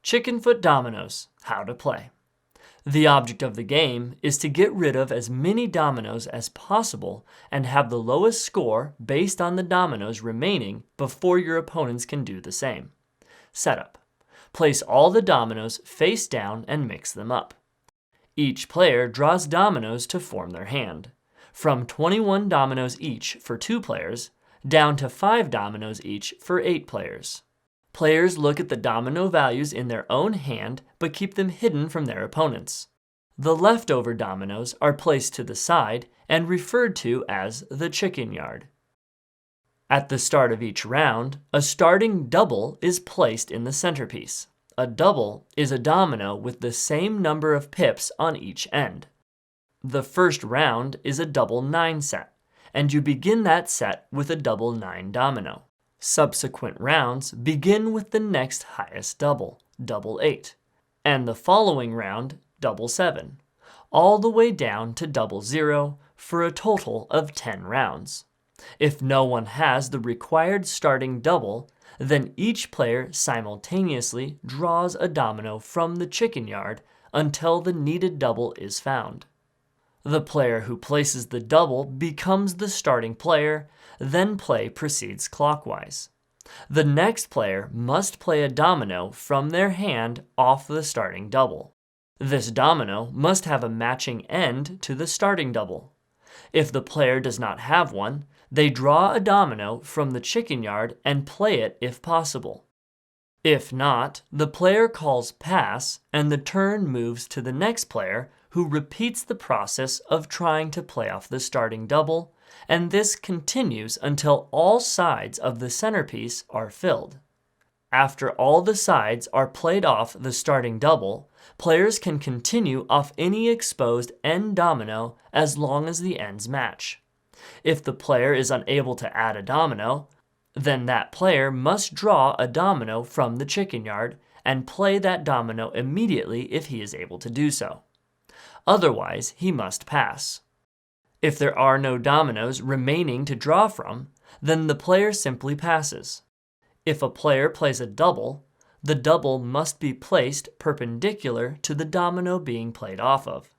Chickenfoot Dominoes, how to play. The object of the game is to get rid of as many dominoes as possible and have the lowest score based on the dominoes remaining before your opponents can do the same. Setup. Place all the dominoes face down and mix them up. Each player draws dominoes to form their hand, from 21 dominoes each for 2 players, down to 5 dominoes each for 8 players. Players look at the domino values in their own hand but keep them hidden from their opponents. The leftover dominoes are placed to the side and referred to as the chicken yard. At the start of each round, a starting double is placed in the centerpiece. A double is a domino with the same number of pips on each end. The first round is a double 9 set, and you begin that set with a double 9 domino. Subsequent rounds begin with the next highest double, double 8, and the following round, double 7, all the way down to double 0 for a total of 10 rounds. If no one has the required starting double, then each player simultaneously draws a domino from the chicken yard until the needed double is found. The player who places the double becomes the starting player, then play proceeds clockwise. The next player must play a domino from their hand off the starting double. This domino must have a matching end to the starting double. If the player does not have one, they draw a domino from the chicken yard and play it if possible. If not, the player calls pass and the turn moves to the next player, who repeats the process of trying to play off the starting double, and this continues until all sides of the centerpiece are filled. After all the sides are played off the starting double, players can continue off any exposed end domino as long as the ends match. If the player is unable to add a domino, then that player must draw a domino from the chicken yard and play that domino immediately if he is able to do so. Otherwise, he must pass. If there are no dominoes remaining to draw from, then the player simply passes. If a player plays a double, the double must be placed perpendicular to the domino being played off of.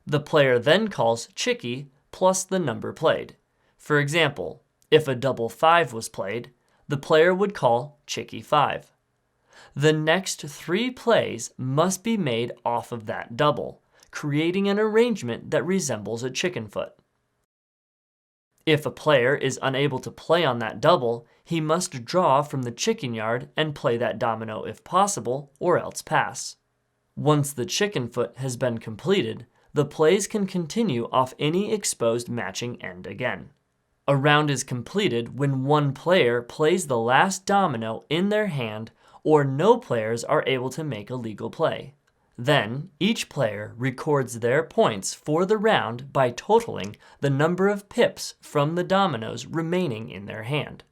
The player then calls Chicky plus the number played. For example, if a double 5 was played, the player would call Chicky 5. The next 3 plays must be made off of that double, creating an arrangement that resembles a chicken foot. If a player is unable to play on that double, he must draw from the chicken yard and play that domino if possible, or else pass. Once the chicken foot has been completed, the plays can continue off any exposed matching end again. A round is completed when one player plays the last domino in their hand or no players are able to make a legal play. Then, each player records their points for the round by totaling the number of pips from the dominoes remaining in their hand.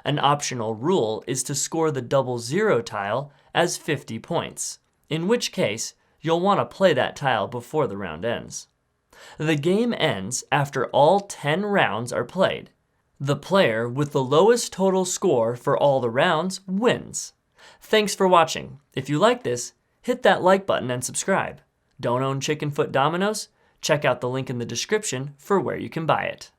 An optional rule is to score the double 0 tile as 50 points, in which case you'll want to play that tile before the round ends. The game ends after all 10 rounds are played. The player with the lowest total score for all the rounds wins. Thanks for watching. If you like this, hit that like button and subscribe. Don't own Chickenfoot Dominoes? Check out the link in the description for where you can buy it.